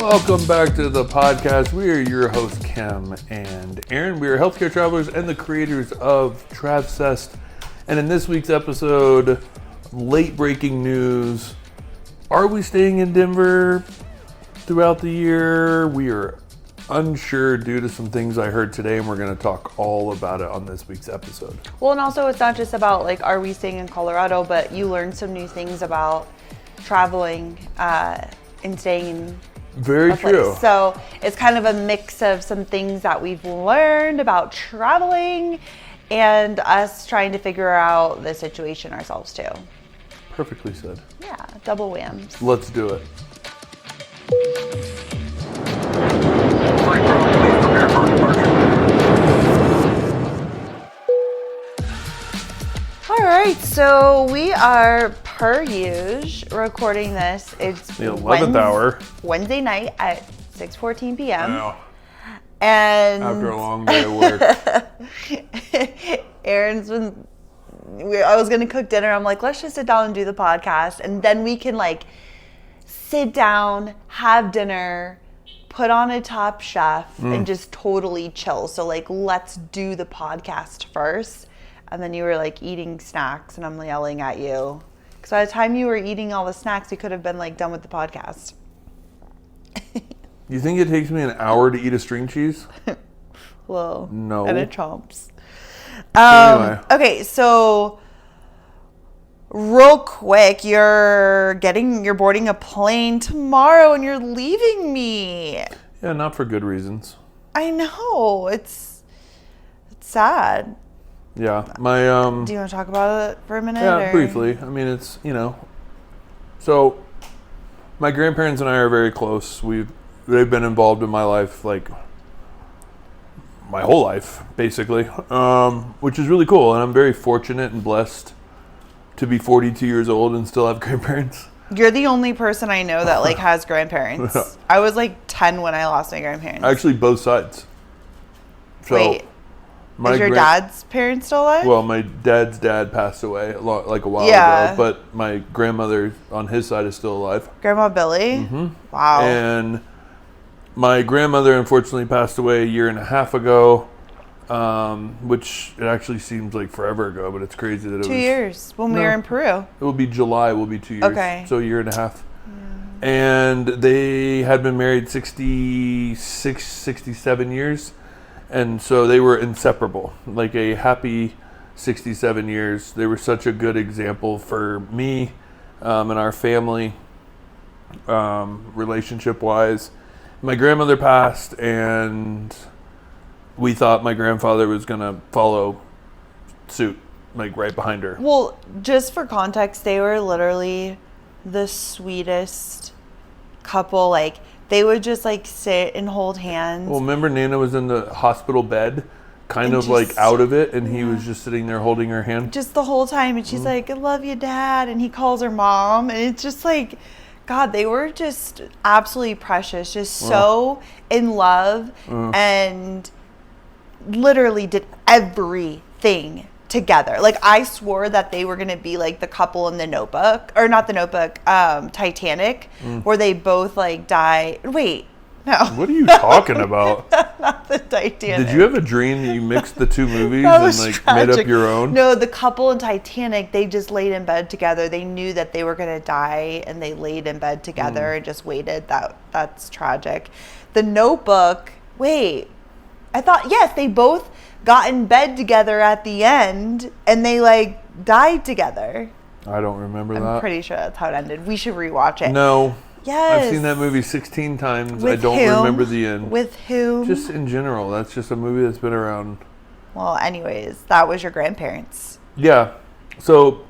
Welcome back to the podcast. We are your hosts, Kim and Aaron. We are healthcare travelers and the creators of Travsessed. And in this week's episode, late breaking news. Are we staying in Denver throughout the year? We are unsure due to some things I heard today, and we're going to talk all about it on this week's episode. Well, and also it's not just about like, are we staying in Colorado, but you learn some new things about traveling and staying in Very true. So it's kind of a mix of some things that we've learned about traveling and us trying to figure out the situation ourselves too. Perfectly said. Yeah, double whams. Let's do it. All right, so we are per usual recording this. It's the 11th hour. Wednesday night at 6:14 p.m. Wow. And After a long day of work. Aaron's been, I was going to cook dinner. I'm like, let's just sit down and do the podcast. And then we can like sit down, have dinner, put on a Top Chef and just totally chill. So like, let's do the podcast first. And then you were like eating snacks and I'm yelling at you. Because by the time you were eating all the snacks, you could have been like done with the podcast. You think it takes me an hour to eat a string cheese? Well, no. And it chomps. Anyway. Okay, so real quick, you're boarding a plane tomorrow and you're leaving me. Yeah, not for good reasons. I know. It's sad. Yeah, my Do you want to talk about it for a minute? yeah, or? briefly. I mean, it's, so my grandparents and I are very close. They've been involved in my life like my whole life, basically, which is really cool. And I'm very fortunate and blessed to be 42 years old and still have grandparents. You're the only person I know that like has grandparents. I was like 10 when I lost my grandparents. Actually, both sides. So, Wait. Is your dad's parents still alive? Well, my dad's dad passed away a while ago, but my grandmother on his side is still alive. Grandma Billy? Mm-hmm. Wow. And my grandmother unfortunately passed away a year and a half ago, which it actually seems like forever ago, but it's crazy that it was 2 years when we were in Peru. It will be July, will be 2 years. Okay. So a year and a half. Yeah. And they had been married 66, 67 years. And so they were inseparable, like a happy 67 years. They were such a good example for me and our family, relationship-wise. My grandmother passed, and we thought my grandfather was going to follow suit, like right behind her. Well, just for context, they were literally the sweetest couple. Like, they would just like sit and hold hands. Well, remember Nana was in the hospital bed, kind of like out of it, and he was just sitting there holding her hand. Just the whole time. And she's like, I love you, Dad. And he calls her Mom. And it's just like, God, they were just absolutely precious, just so in love and literally did everything together. Like, I swore that they were going to be like the couple in the Notebook, or not the Notebook, Titanic, where they both like die. Wait, no. What are you talking about? Not the Titanic. Did you have a dream that you mixed the two movies That and was like tragic. made up your own? No, the couple in Titanic, they just laid in bed together. They knew that they were going to die and they laid in bed together and just waited. That's tragic. The Notebook, wait, I thought, yes, they both got in bed together at the end and they like died together. I don't remember that. I'm pretty sure that's how it ended. We should rewatch it. No. Yes. I've seen that movie 16 times. With I don't whom? remember the end. With whom? Just in general. That's just a movie that's been around. Well, anyways, that was your grandparents. Yeah. So,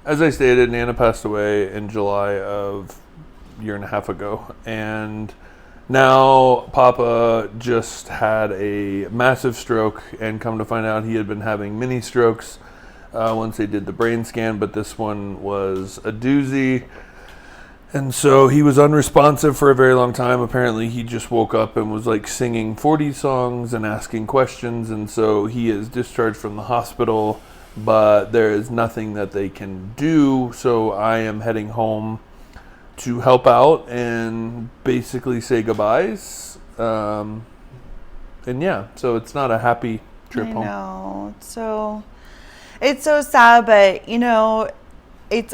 as I stated, Nana passed away in July of a year and a half ago. And now Papa just had a massive stroke, and come to find out he had been having mini strokes once they did the brain scan, but this one was a doozy. And so he was unresponsive for a very long time. Apparently he just woke up and was like singing 40 songs and asking questions. And so he is discharged from the hospital, but there is nothing that they can do. So I am heading home to help out and basically say goodbyes. And yeah, so it's not a happy trip home. I know. It's so sad, but you know, it's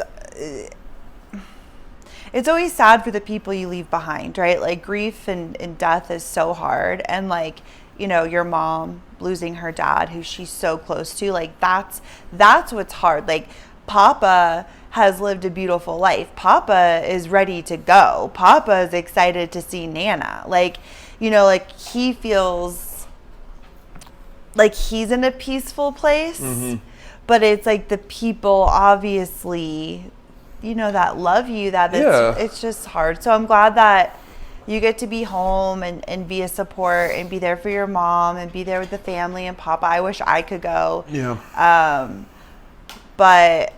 always sad for the people you leave behind, right? Like grief and death is so hard. And like, you know, your mom losing her dad, who she's so close to, like that's what's hard. Like Papa has lived a beautiful life. Papa is ready to go. Papa is excited to see Nana. Like, you know, like he feels like he's in a peaceful place, but it's like the people obviously, you know, that love you, it's just hard. So I'm glad that you get to be home and be a support and be there for your mom and be there with the family and Papa. I wish I could go. Yeah. But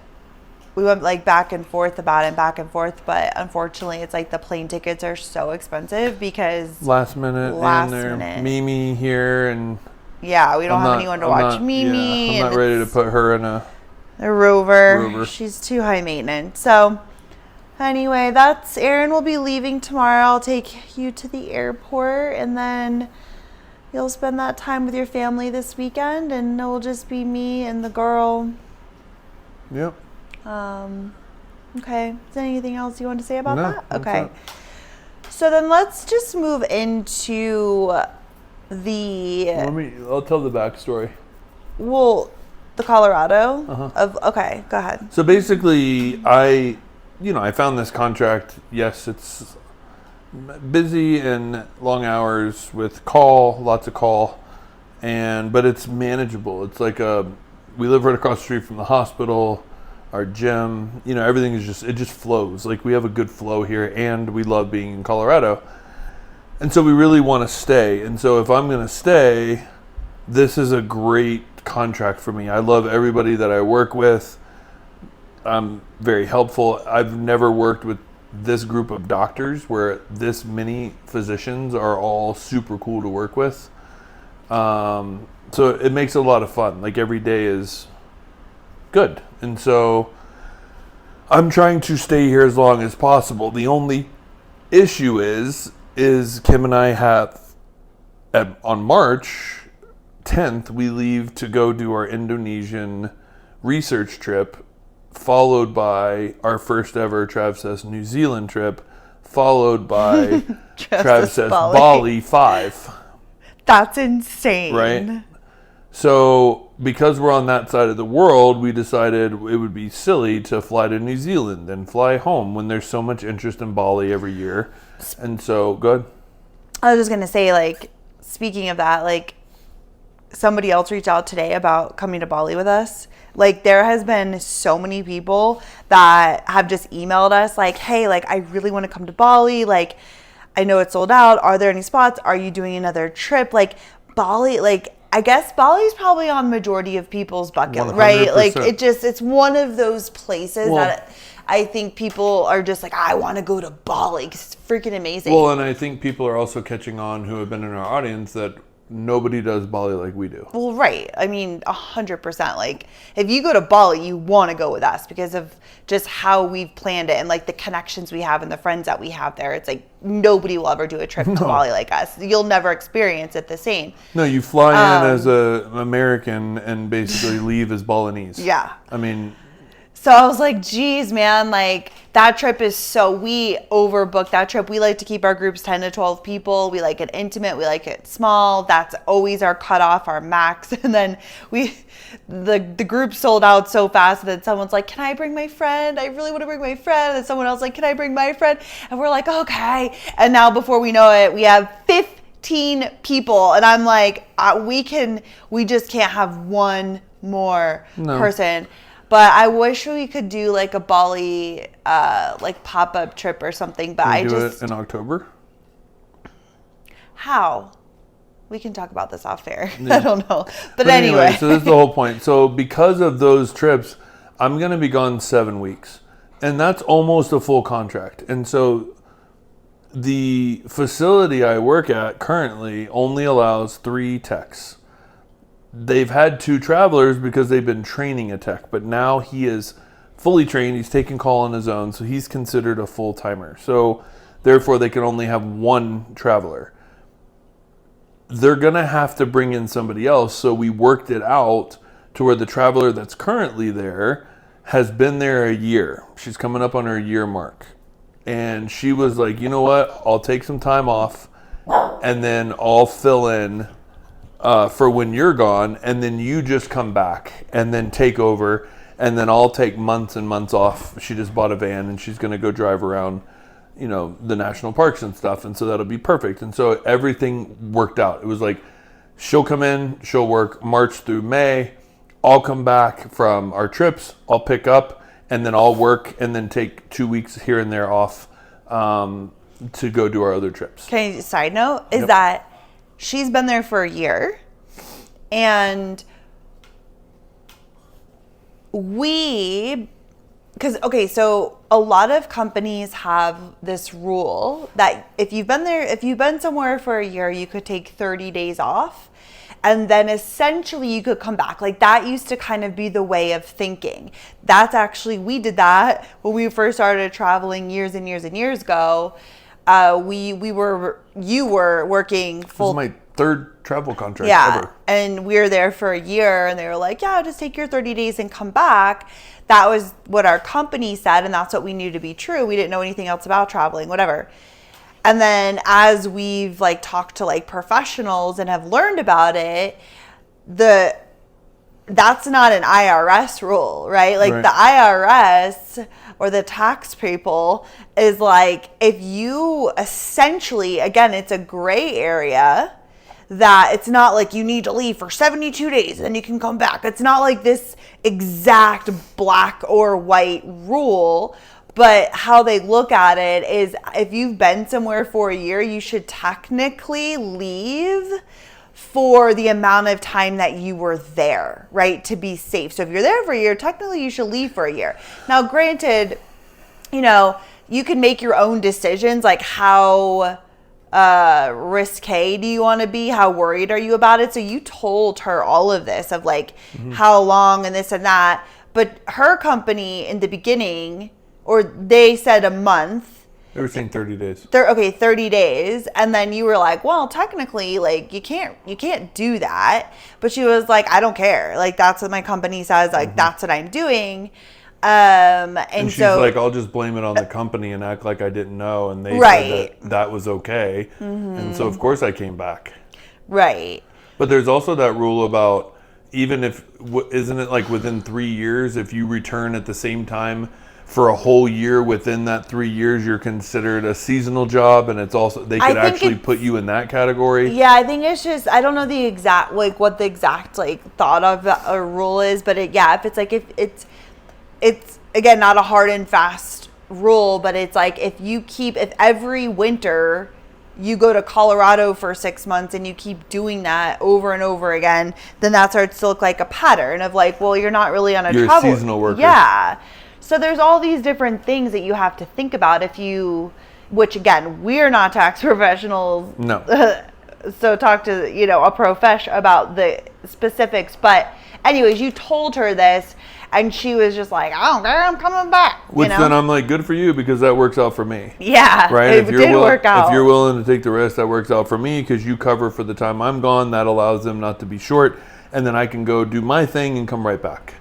we went like back and forth, but unfortunately it's like the plane tickets are so expensive because last minute. Mimi here, and yeah, we don't have anyone to watch Mimi. I'm not ready to put her in a rover. She's too high maintenance. So anyway, Aaron will be leaving tomorrow. I'll take you to the airport, and then you'll spend that time with your family this weekend, and it'll just be me and the girl. Yep. Okay. Is there anything else you want to say about that? Okay. That. So then let's just move into I'll tell the backstory. Well, the Colorado okay, go ahead. So basically, I found this contract. Yes, it's busy and long hours with lots of call, but it's manageable. It's like we live right across the street from the hospital, our gym, you know, everything is it just flows. Like we have a good flow here, and we love being in Colorado. And so we really want to stay. And so if I'm going to stay, this is a great contract for me. I love everybody that I work with. I'm very helpful. I've never worked with this group of doctors where this many physicians are all super cool to work with. So it makes it a lot of fun. Like every day is good. And so I'm trying to stay here as long as possible. The only issue is Kim and I have, on March 10th, we leave to go do our Indonesian research trip, followed by our first ever Travsessed New Zealand trip, followed by Travsessed Bali 5. That's insane. Right? So because we're on that side of the world, we decided it would be silly to fly to New Zealand and fly home when there's so much interest in Bali every year. And so, good. I was just going to say, like, speaking of that, like, somebody else reached out today about coming to Bali with us. Like, there has been so many people that have just emailed us, like, hey, like, I really want to come to Bali. Like, I know it's sold out. Are there any spots? Are you doing another trip? Like, Bali, like, I guess Bali's probably on majority of people's bucket, 100%. right? Like, it's one of those places that I think people are just like, I want to go to Bali because it's freaking amazing. Well, and I think people are also catching on who have been in our audience that nobody does Bali like we do. Well, right. I mean, 100%. Like, if you go to Bali, you want to go with us because of just how we've planned it and like the connections we have and the friends that we have there. It's like nobody will ever do a trip to Bali like us. You'll never experience it the same. No, you fly in as an American and basically leave as Balinese. Yeah. I mean... So I was like, geez, man, like that trip we overbooked that trip. We like to keep our groups 10 to 12 people. We like it intimate. We like it small. That's always our cutoff, our max. And then the group sold out so fast that someone's like, can I bring my friend? I really want to bring my friend. And someone else like, can I bring my friend? And we're like, okay. And now before we know it, we have 15 people. And I'm like, we just can't have one more person. But I wish we could do like a Bali like pop-up trip or something. But Can we do it in October? How? We can talk about this off air. Yeah. I don't know. But anyway. So this is the whole point. So because of those trips, I'm going to be gone 7 weeks. And that's almost a full contract. And so the facility I work at currently only allows 3 techs. They've had 2 travelers because they've been training a tech, but now he is fully trained. He's taking call on his own, so he's considered a full-timer. So therefore, they can only have one traveler. They're going to have to bring in somebody else, so we worked it out to where the traveler that's currently there has been there a year. She's coming up on her year mark. And she was like, you know what? I'll take some time off, and then I'll fill in for when you're gone, and then you just come back and then take over, and then I'll take months and months off. She just bought a van, and she's going to go drive around, the national parks and stuff, and so that'll be perfect. And so everything worked out. It was like, she'll come in, she'll work March through May, I'll come back from our trips, I'll pick up, and then I'll work and then take 2 weeks here and there off to go do our other trips. Okay, side note is that she's been there for a year, and so a lot of companies have this rule that if you've been somewhere for a year, you could take 30 days off, and then essentially you could come back. Like, that used to kind of be the way of thinking. We did that when we first started traveling years and years and years ago. You were working full. This is my third travel contract ever. And we were there for a year, and they were like, yeah, just take your 30 days and come back. That was what our company said, and that's what we knew to be true. We didn't know anything else about traveling, whatever. And then as we've talked to professionals and have learned about it, that's not an IRS rule, right? Right. The IRS or the tax people is if you essentially, again, it's a gray area, that it's not like you need to leave for 72 days and then you can come back. It's not like this exact black or white rule, but how they look at it is if you've been somewhere for a year, you should technically leave for the amount of time that you were there, right? To be safe. So if you're there for a year, technically you should leave for a year. Now, granted, you can make your own decisions, like how risque do you want to be? How worried are you about it? So you told her all of this of how long and this and that. But her company in the beginning, or they said a month. They were saying 30 days. 30 days. And then you were like, well, technically, you can't do that. But she was like, I don't care. That's what my company says. That's what I'm doing. And she's like, I'll just blame it on the company and act like I didn't know. And they said that was okay. Mm-hmm. And so, of course, I came back. Right. But there's also that rule about even if, isn't it within 3 years, if you return at the same time for a whole year within that 3 years, you're considered a seasonal job, and it's also, they could actually put you in that category. Yeah, I think it's just, I don't know the exact, what the exact, thought of a rule is, but if it's again, not a hard and fast rule, but it's if every winter you go to Colorado for 6 months and you keep doing that over and over again, then that starts to look like a pattern of well, you're not really on a travel. You're a seasonal worker. Yeah. So there's all these different things that you have to think about which again, we're not tax professionals. No. So talk to, a profesh about the specifics. But anyways, you told her this and she was just like, I don't care, I'm coming back. Which then I'm like, good for you, because that works out for me. Yeah. Right? It did work out. If you're willing to take the risk, that works out for me because you cover for the time I'm gone. That allows them not to be short. And then I can go do my thing and come right back.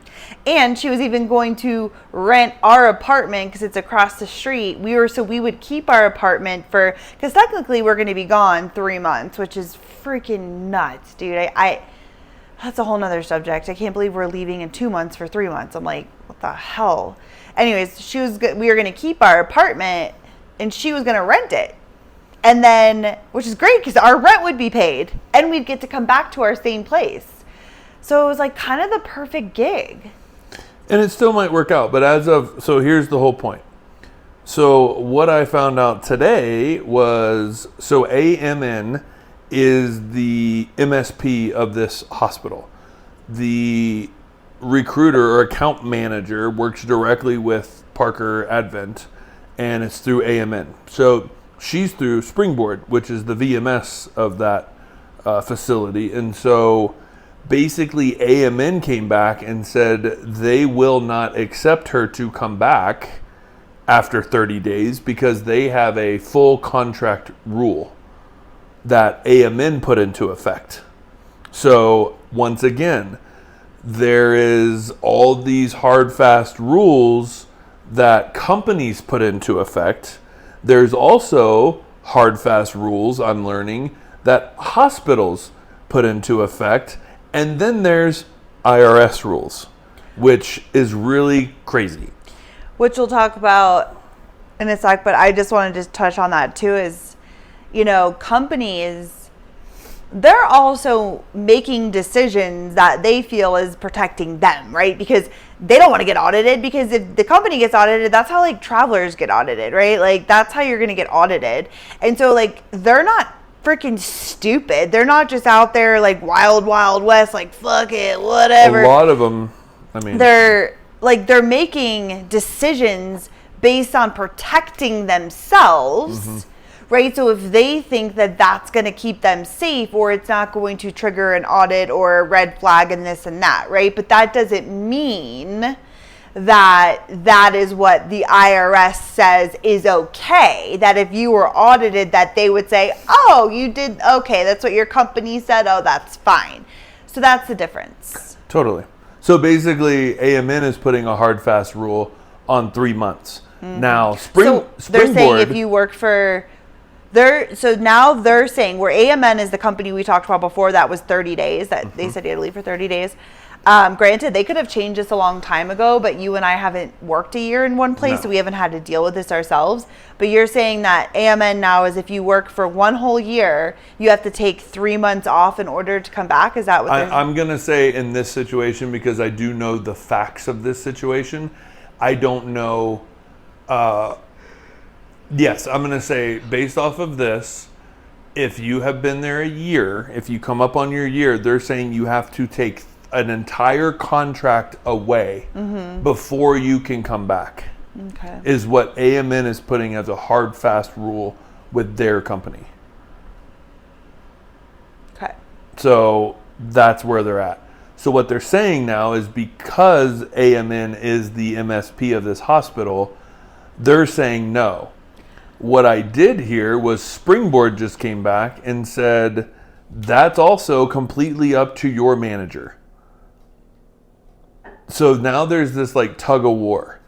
And she was even going to rent our apartment because it's across the street. So we would keep our apartment because technically we're going to be gone 3 months, which is freaking nuts, dude. That's a whole nother subject. I can't believe we're leaving in 2 months for 3 months. I'm like, what the hell? Anyways, we were going to keep our apartment and she was going to rent it. And then, which is great because our rent would be paid and we'd get to come back to our same place. So it was kind of the perfect gig. And it still might work out, but so here's the whole point. So what I found out today was, so AMN is the MSP of this hospital. The recruiter or account manager works directly with Parker Advent, and it's through AMN. So she's through Springboard, which is the VMS of that facility. And so basically AMN came back and said they will not accept her to come back after 30 days because they have a full contract rule that AMN put into effect. So once again, there is all these hard, fast rules that companies put into effect. There's also hard, fast rules, I'm learning, that hospitals put into effect. And then there's IRS rules, which is really crazy. Which we'll talk about in a sec, but I just wanted to touch on that too is, companies, they're also making decisions that they feel is protecting them, right? Because they don't want to get audited, because if the company gets audited, that's how like travelers get audited, right? Like that's how you're going to get audited. And so like they're not freaking stupid. They're not just out there like wild, wild west, like fuck it, whatever. A lot of them, they're making decisions based on protecting themselves, right? So if they think that that's going to keep them safe, or it's not going to trigger an audit or a red flag and this and that, right? But that doesn't mean that is what the IRS says is okay. That if you were audited, that they would say, oh, you did okay, that's what your company said, oh, that's fine. So that's the difference. Totally. So basically AMN is putting a hard, fast rule on 3 months. Now they're saying if you work for now they're saying, where AMN is the company we talked about before, that was 30 days, that they said you had to leave for 30 days. Granted, they could have changed this a long time ago, but you and I haven't worked a year in one place, so we haven't had to deal with this ourselves. But you're saying that AMN now is if you work for 1 whole year, you have to take 3 months off in order to come back? Is that what I'm going to say in this situation, because I do know the facts of this situation, I don't know. Yes, I'm going to say based off of this, if you have been there a year, if you come up on your year, they're saying you have to take an entire contract away before you can come back. Okay. Is what AMN is putting as a hard, fast rule with their company. Okay. So that's where they're at. So what they're saying now is because AMN is the MSP of this hospital, they're saying no. What I did hear was Springboard just came back and said that's also completely up to your manager. So now there's this like tug of war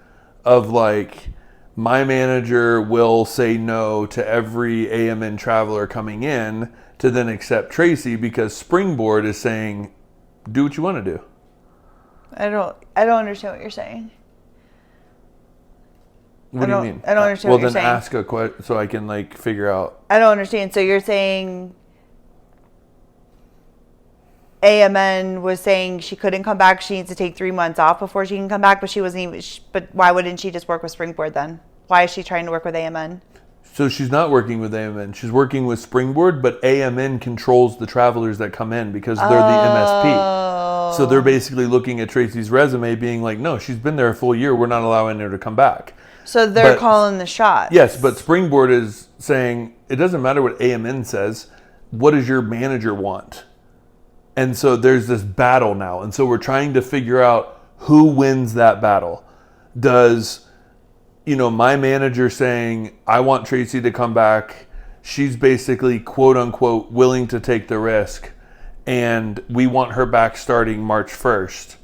of like, my manager will say no to every AMN traveler coming in to then accept Tracy, because Springboard is saying, do what you want to do. I don't understand what you're saying. What do you mean? I don't understand what you're saying. Well, then ask a question so I can like figure out. I don't understand. So you're saying AMN was saying she couldn't come back. She needs to take 3 months off before she can come back, but she wasn't even. But why wouldn't she just work with Springboard then? Why is she trying to work with AMN? So she's not working with AMN. She's working with Springboard, but AMN controls the travelers that come in because they're the MSP. So they're basically looking at Tracy's resume being like, no, she's been there a full year. We're not allowing her to come back. So they're calling the shots. Yes, but Springboard is saying, it doesn't matter what AMN says. What does your manager want? And so there's this battle now. And so we're trying to figure out who wins that battle. Does, my manager saying, I want Tracy to come back. She's basically, quote unquote, willing to take the risk. And we want her back starting March 1st.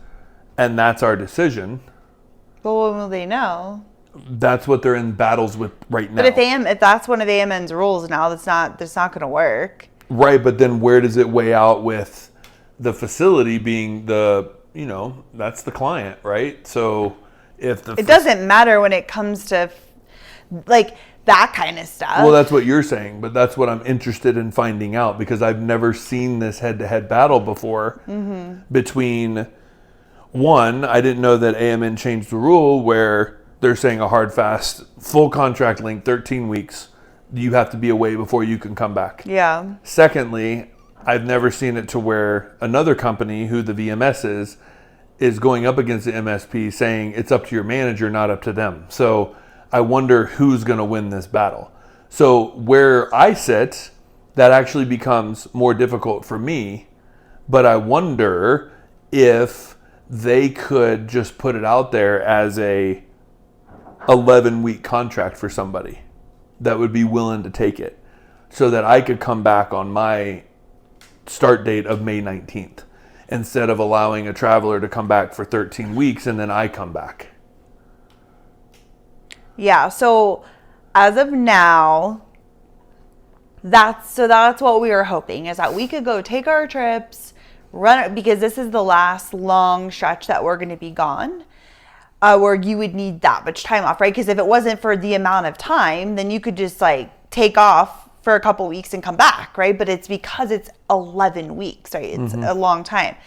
And that's our decision. But when will they know? That's what they're in battles with right now. But if that's one of AMN's rules now, that's not going to work. Right, but then where does it weigh out with the facility being that's the client, right? So if it doesn't matter when it comes to like that kind of stuff. Well, that's what you're saying, but that's what I'm interested in finding out, because I've never seen this head-to-head battle before between one. I didn't know that AMN changed the rule where they're saying a hard, fast, full contract length, 13 weeks. You have to be away before you can come back. Yeah. Secondly, I've never seen it to where another company, who the VMS is going up against the MSP saying it's up to your manager, not up to them. So I wonder who's going to win this battle. So where I sit, that actually becomes more difficult for me But I wonder if they could just put it out there as a 11-week contract for somebody that would be willing to take it, so that I could come back on my start date of May 19th instead of allowing a traveler to come back for 13 weeks and then I come back. Yeah, so as of now, that's what we were hoping, is that we could go take our trips, run, because this is the last long stretch that we're going to be gone, where you would need that much time off, right? Because if it wasn't for the amount of time, then you could just like take off for a couple weeks and come back, right? But it's because it's 11 weeks, right? It's a long time.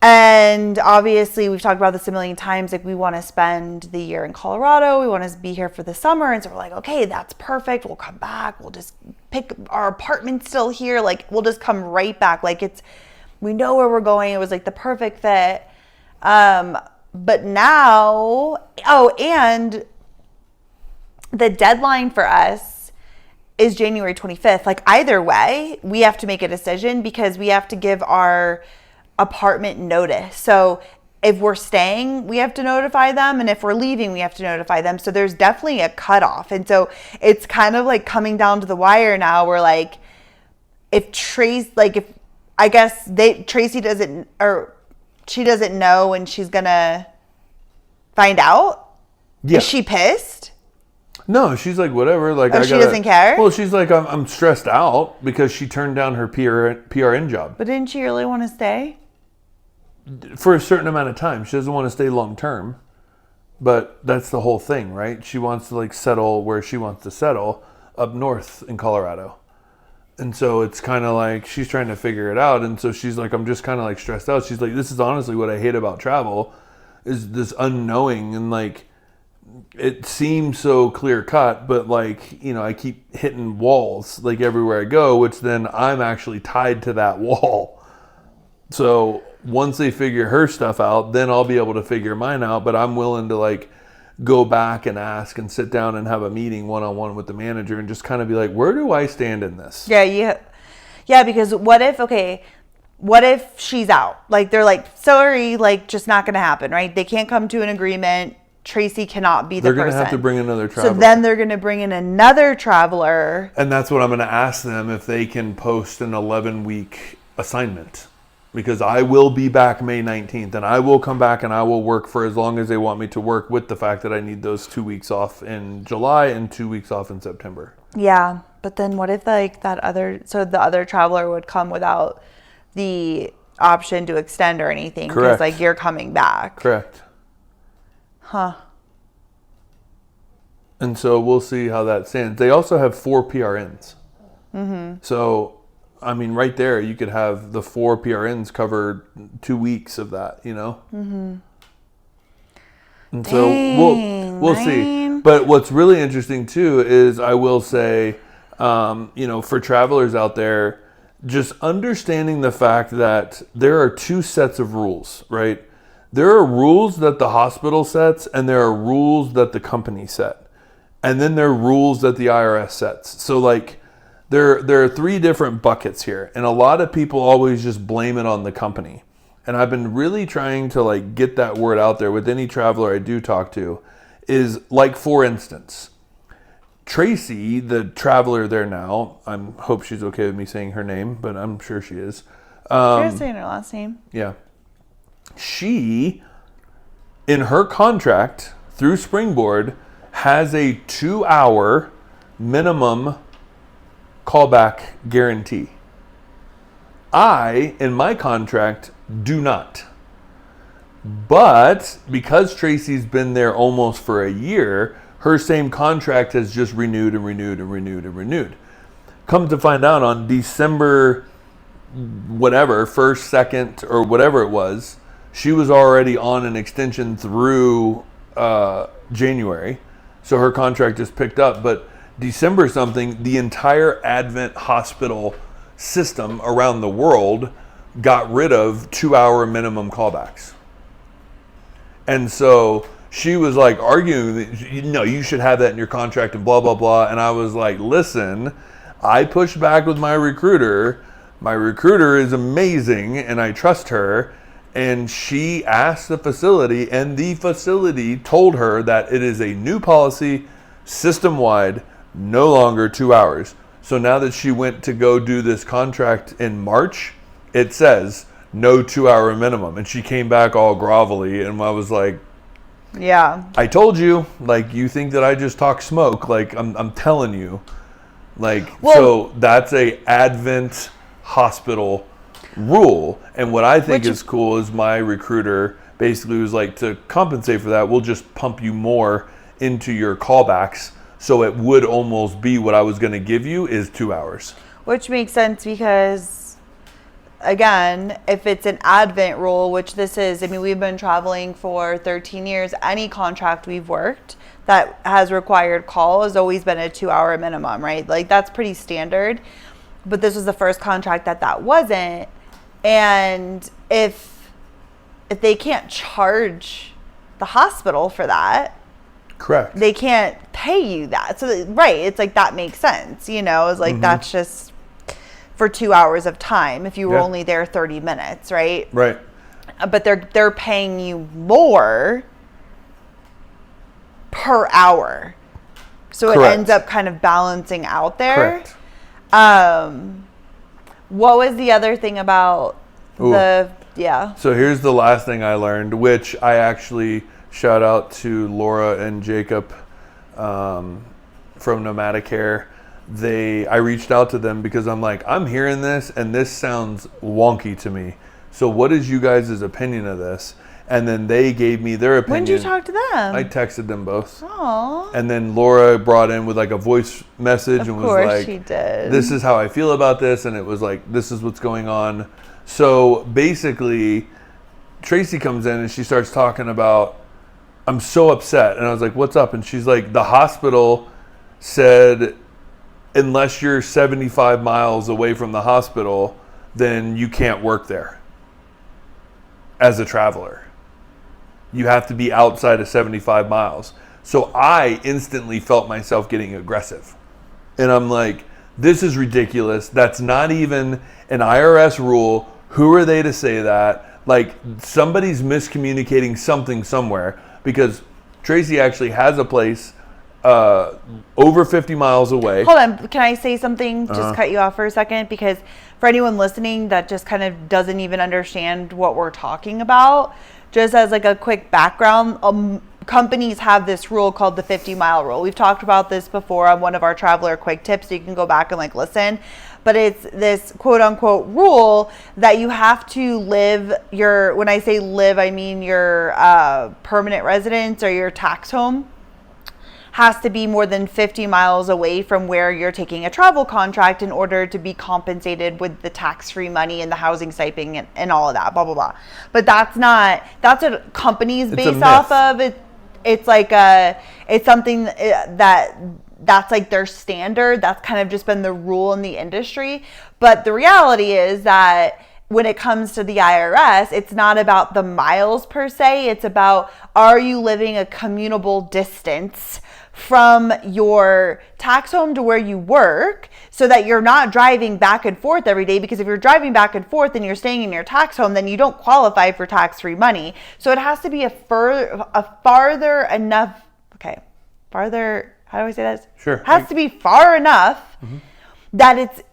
And obviously, we've talked about this a million times. Like, we want to spend the year in Colorado. We want to be here for the summer. And so we're like, okay, that's perfect. We'll come back. We'll just pick our apartment still here. Like, we'll just come right back. Like, we know where we're going. It was like the perfect fit. But now, and the deadline for us is January 25th. Like, either way, we have to make a decision because we have to give our apartment notice. So if we're staying, we have to notify them, and if we're leaving, we have to notify them. So there's definitely a cutoff. And so it's kind of like coming down to the wire now. We're like, if Tracy doesn't, or she doesn't know and she's gonna find out. Yeah. Is she pissed? No, she's like, whatever. Like, she doesn't care? Well, she's like, I'm stressed out because she turned down her PRN job. But didn't she really want to stay? For a certain amount of time. She doesn't want to stay long term. But that's the whole thing, right? She wants to like settle where she wants to settle, up north in Colorado. And so it's kind of like she's trying to figure it out. And so she's like, I'm just kind of like stressed out. She's like, this is honestly what I hate about travel, is this unknowing. And like, it seems so clear cut, but like, you know, I keep hitting walls like everywhere I go, which then I'm actually tied to that wall. So once they figure her stuff out, then I'll be able to figure mine out. But I'm willing to like go back and ask and sit down and have a meeting one-on-one with the manager and just kind of be like, where do I stand in this? Yeah, because what if she's out? Like, they're like, sorry, like, just not going to happen, right? They can't come to an agreement. Tracy cannot be the person. They're going to have to bring another traveler. So then they're going to bring in another traveler. And that's what I'm going to ask them, if they can post an 11-week assignment. Because I will be back May 19th, and I will come back and I will work for as long as they want me to work, with the fact that I need those 2 weeks off in July and 2 weeks off in September. Yeah, but then what if like the other traveler would come without the option to extend or anything? Correct. Because like you're coming back. Correct. Huh. And so we'll see how that stands. They also have 4 PRNs. Mm-hmm. So, I mean, right there, you could have the 4 PRNs cover 2 weeks of that, you know? Mm-hmm. And so we'll see. But what's really interesting, too, is I will say, you know, for travelers out there, just understanding the fact that there are 2 sets of rules, right? There are rules that the hospital sets, and there are rules that the company set. And then there are rules that the IRS sets. So, like, there are 3 different buckets here. And a lot of people always just blame it on the company. And I've been really trying to, like, get that word out there with any traveler I do talk to, is, like, for instance, Tracy, the traveler there now, I hope she's okay with me saying her name, but I'm sure she is. She's saying her last name. Yeah. She, in her contract through Springboard, has a 2-hour minimum callback guarantee. I, in my contract, do not. But because Tracy's been there almost for a year, her same contract has just renewed and renewed and renewed and renewed. Come to find out, on December whatever, 1st, 2nd, or whatever it was, she was already on an extension through January. So her contract just picked up. But December something, the entire Advent hospital system around the world got rid of 2-hour minimum callbacks. And so she was like arguing that, you know, you should have that in your contract and blah, blah, blah. And I was like, listen, I pushed back with my recruiter My recruiter is amazing and I trust her. And she asked the facility, and the facility told her that it is a new policy, system-wide, no longer 2 hours. So now that she went to go do this contract in March, it says no 2 hour minimum. And she came back all grovelly, and I was like, yeah, I told you, like, you think that I just talk smoke. Like, I'm telling you. Like, so that's a Advent hospital rule. And what I think is cool is my recruiter basically was like, to compensate for that, we'll just pump you more into your callbacks. So it would almost be what I was going to give you is 2 hours. Which makes sense because, again, if it's an Advent rule, which this is, I mean, we've been traveling for 13 years. Any contract we've worked that has required call has always been a 2 hour minimum, right? Like, that's pretty standard. But this was the first contract that wasn't. And if they can't charge the hospital for that, correct, they can't pay you that. So, right, it's like that makes sense. You know, it's like that's just for 2 hours of time if you were only there 30 minutes, right? Right. But they're paying you more per hour. So correct, it ends up kind of balancing out there. Correct. What was the other thing about So here's the last thing I learned, which I actually shout out to Laura and Jacob from Nomadicare. I reached out to them because I'm like, I'm hearing this and this sounds wonky to me. So what is you guys' opinion of this? And then they gave me their opinion. When did you talk to them? I texted them both. Aww. And then Laura brought in with like a voice message and was like, of course she did. This is how I feel about this. And it was like, this is what's going on. So basically, Tracy comes in and she starts talking about, I'm so upset. And I was like, what's up? And she's like, the hospital said, unless you're 75 miles away from the hospital, then you can't work there as a traveler. You have to be outside of 75 miles. So I instantly felt myself getting aggressive. And I'm like, this is ridiculous. That's not even an IRS rule. Who are they to say that? Like, somebody's miscommunicating something somewhere, because Tracy actually has a place over 50 miles away. Hold on. Can I say something? Just cut you off for a second, because for anyone listening that just kind of doesn't even understand what we're talking about, just as like a quick background, companies have this rule called the 50-mile rule. We've talked about this before on one of our traveler quick tips, so you can go back and like listen. But it's this quote unquote rule that you have to live when I say live, I mean your permanent residence or your tax home has to be more than 50 miles away from where you're taking a travel contract in order to be compensated with the tax-free money and the housing stipend and all of that, blah, blah, blah. But that's what companies base off of. It's like it's something that's like their standard. That's kind of just been the rule in the industry. But the reality is that when it comes to the IRS, it's not about the miles per se. It's about, are you living a commutable distance from your tax home to where you work, so that you're not driving back and forth every day? Because if you're driving back and forth and you're staying in your tax home, then you don't qualify for tax-free money. So it has to be farther enough. Okay, farther. How do I say that? Sure. It has to be far enough that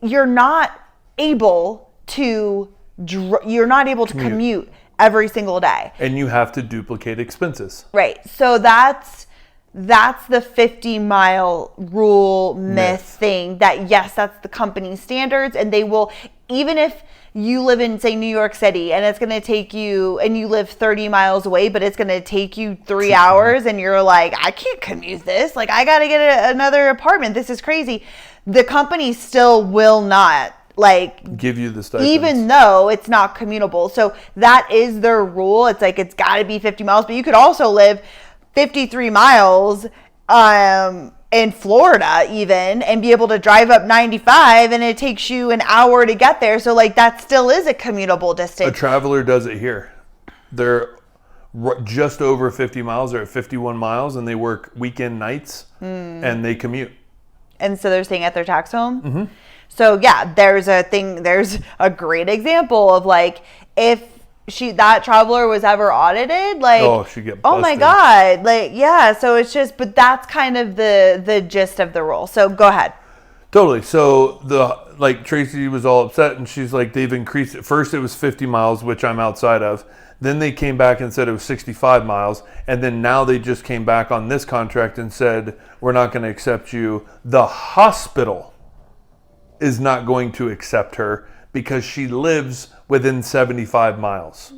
you're not able to commute every single day. And you have to duplicate expenses. Right. So that's the 50-mile rule myth thing that, yes, that's the company standards, and they will, even if you live in, say, New York City, and it's going to take you, and you live 30 miles away, but it's going to take you 3 hours, and you're like, I can't commute this. Like, I got to get another apartment. This is crazy. The company still will not give you the stipends, even though it's not commutable. So that is their rule. It's like, it's got to be 50 miles, but you could also live 53 miles in Florida even, and be able to drive up 95, and it takes you an hour to get there. So like, that still is a commutable distance. A traveler does it here. They're just over 50 miles. They're at 51 miles, and they work weekend nights and they commute. And so they're staying at their tax home. So yeah, there's a great example of like, if that traveler was ever audited, like, she'd get oh my busted. God, like, yeah. So it's just, but that's kind of the gist of the rule. So go ahead. Totally. So Tracy was all upset, and she's like, they've increased it. First it was 50 miles, which I'm outside of. Then they came back and said it was 65 miles. And then now they just came back on this contract and said, we're not going to accept you. The hospital is not going to accept her because she lives within 75 miles.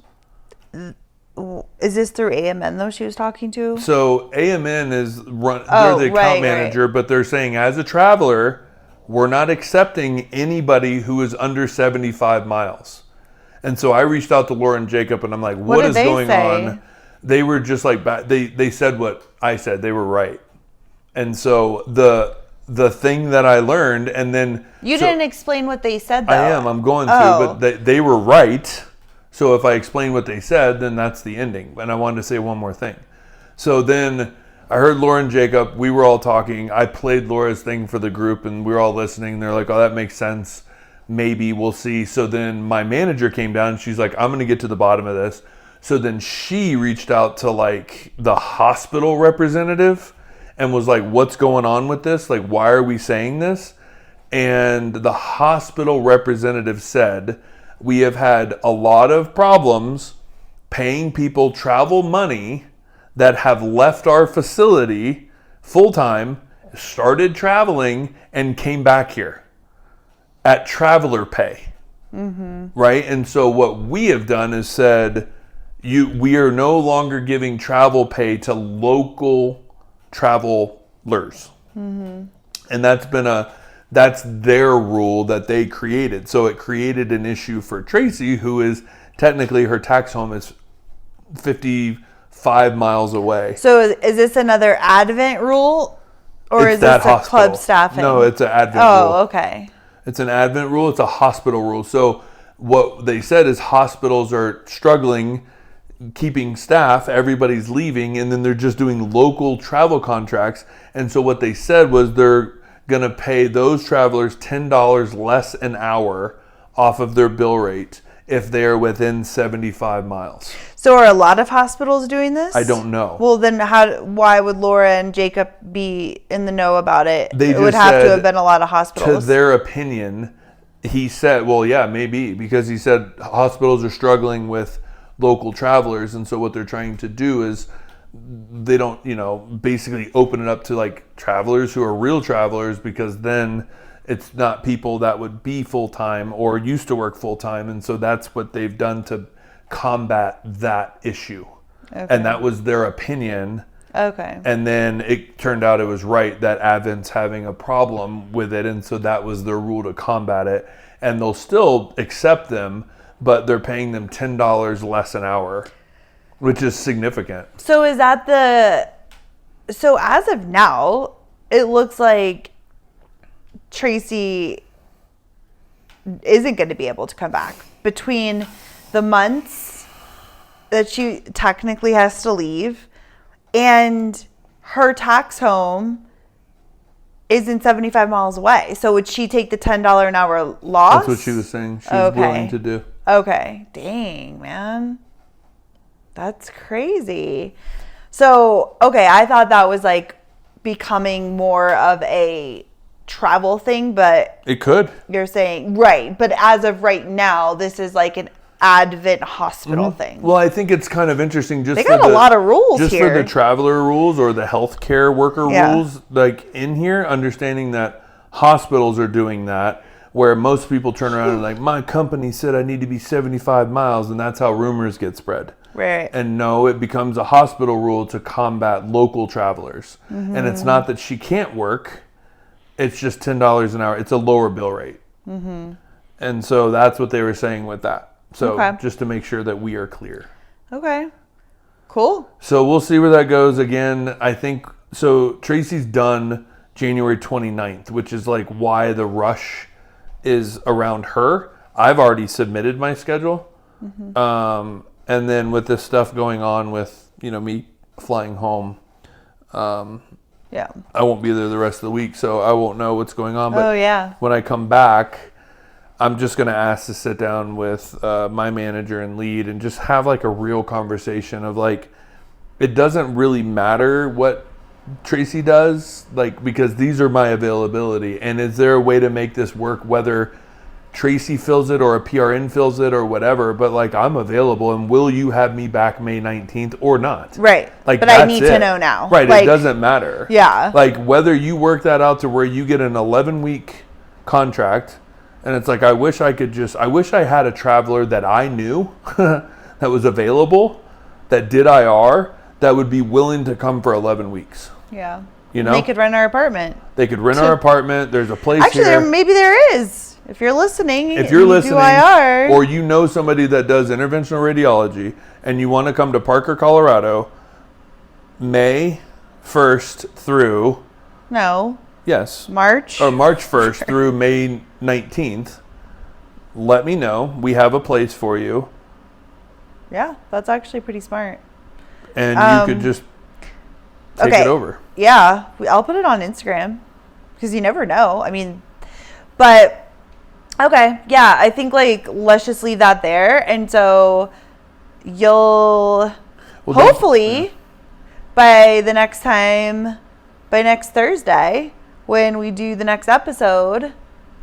Is this through AMN though she was talking to? So AMN they're the account manager, but they're saying as a traveler, we're not accepting anybody who is under 75 miles. And so I reached out to Laura and Jacob, and I'm like, what is going on? They were just like, they said what I said. They were right. And so the thing that I learned, and then... You didn't explain what they said, though. I'm going to, but they were right. So if I explain what they said, then that's the ending. And I wanted to say one more thing. So then I heard Laura and Jacob. We were all talking. I played Laura's thing for the group, and we were all listening. They're like, oh, that makes sense. Maybe we'll see. So then my manager came down, and she's like, I'm going to get to the bottom of this. So then she reached out to like the hospital representative and was like, what's going on with this? Like, why are we saying this? And the hospital representative said, we have had a lot of problems paying people travel money that have left our facility full-time, started traveling, and came back here at traveler pay. Mm-hmm. Right? And so what we have done is said, we are no longer giving travel pay to local travelers. Mm-hmm. And that's their rule that they created. So it created an issue for Tracy, who is technically, her tax home is 55 miles away. So is this another Advent rule? Or is this a club staffing? No, it's an Advent rule. Oh, okay. It's an Advent rule. It's a hospital rule. So what they said is hospitals are struggling keeping staff, everybody's leaving, and then they're just doing local travel contracts. And so what they said was they're going to pay those travelers $10 less an hour off of their bill rate if they are within 75 miles. So are a lot of hospitals doing this? I don't know. Well, then why would Laura and Jacob be in the know about it? It would have to have been a lot of hospitals. To their opinion, he said, well, yeah, maybe, because he said hospitals are struggling with local travelers, and so what they're trying to do is they don't, basically open it up to like travelers who are real travelers, because then it's not people that would be full-time or used to work full-time. And so that's what they've done to combat that issue. Okay. And that was their opinion. Okay. And then it turned out it was right that Advent's having a problem with it. And so that was their rule to combat it. And they'll still accept them, but they're paying them $10 less an hour, which is significant. So is that so as of now, it looks like Tracy isn't going to be able to come back between the months that she technically has to leave and her tax home isn't 75 miles away. So would she take the $10 an hour loss? That's what she was saying. She's willing to do. Okay. Dang, man. That's crazy. So, okay, I thought that was like becoming more of a travel thing, but it could. You're saying, right. But as of right now, this is like an Advent hospital thing. Well, I think it's kind of interesting. They got a lot of rules just here. For the traveler rules or the healthcare worker rules, like in here, understanding that hospitals are doing that, where most people turn around and like, my company said I need to be 75 miles, and that's how rumors get spread. Right. And no, it becomes a hospital rule to combat local travelers. Mm-hmm. And it's not that she can't work. It's just $10 an hour. It's a lower bill rate. Mm-hmm. And so that's what they were saying with that. So just to make sure that we are clear. Okay. Cool. So we'll see where that goes. Again, I think, so Tracy's done January 29th, which is like why the rush is around her. I've already submitted my schedule. Mm-hmm. And then with this stuff going on with, me flying home, Yeah. I won't be there the rest of the week, so I won't know what's going on. But when I come back, I'm just going to ask to sit down with my manager and lead and just have like a real conversation of like, it doesn't really matter what Tracy does, like, because these are my availability. And is there a way to make this work, whether Tracy fills it or a PRN fills it or whatever, but like I'm available, and will you have me back May 19th or not? Right. Like, but I need to know now. Right. Like, it doesn't matter. Yeah. Like whether you work that out to where you get an 11-week contract, and it's like, I wish I had a traveler that I knew that was available, that did IR, that would be willing to come for 11 weeks. Yeah. You know? They could rent our apartment. They could rent our apartment. There's a place Actually, here. Maybe there is. If you're listening, do IR, or you know somebody that does interventional radiology, and you want to come to Parker, Colorado, May 1st through... No. Yes. March 1st through May 19th, let me know. We have a place for you. Yeah, that's actually pretty smart. And you could just take it over. Yeah, I'll put it on Instagram because you never know. I mean, but... Okay, yeah, I think like let's just leave that there, and so you'll hopefully by next Thursday when we do the next episode,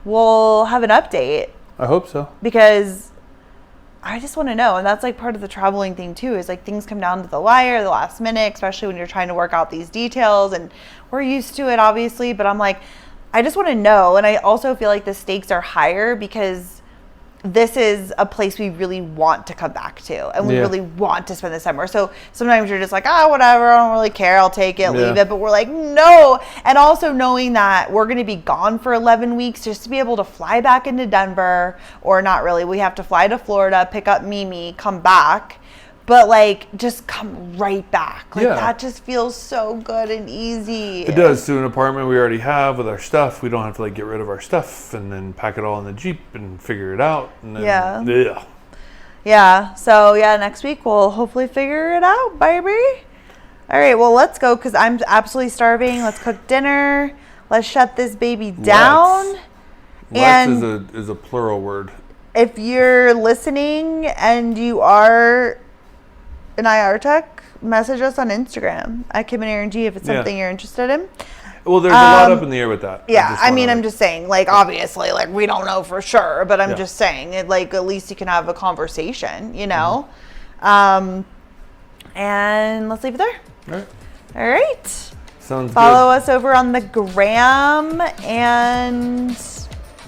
we'll have an update. I hope so. Because I just want to know, and that's like part of the traveling thing too, is like things come down to the wire, the last minute, especially when you're trying to work out these details, and we're used to it obviously, but I'm like, I just want to know. And I also feel like the stakes are higher because this is a place we really want to come back to, and we really want to spend the summer. So sometimes you're just like, whatever, I don't really care, I'll take it, leave it. But we're like, no. And also knowing that we're going to be gone for 11 weeks just to be able to fly back into Denver, or not really. We have to fly to Florida, pick up Mimi, come back. But like, just come right back. Like that just feels so good and easy. It does, to an apartment we already have with our stuff. We don't have to like get rid of our stuff and then pack it all in the Jeep and figure it out. And then, yeah. So next week we'll hopefully figure it out, baby. All right, well, let's go because I'm absolutely starving. Let's cook dinner. Let's shut this baby down. Let's is a plural word. If you're listening and you are an IR tech, message us on Instagram at Kim and Aaron G if it's something you're interested in. Well, there's a lot up in the air with that. Yeah, I'm just saying, like, obviously, like, we don't know for sure, but I'm just saying, it, like, at least you can have a conversation, you know? And let's leave it there. All right. Sounds good. Follow us over on the gram, and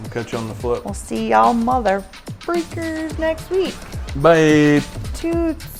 we'll catch you on the flip. We'll see y'all mother freakers next week. Bye. Toots.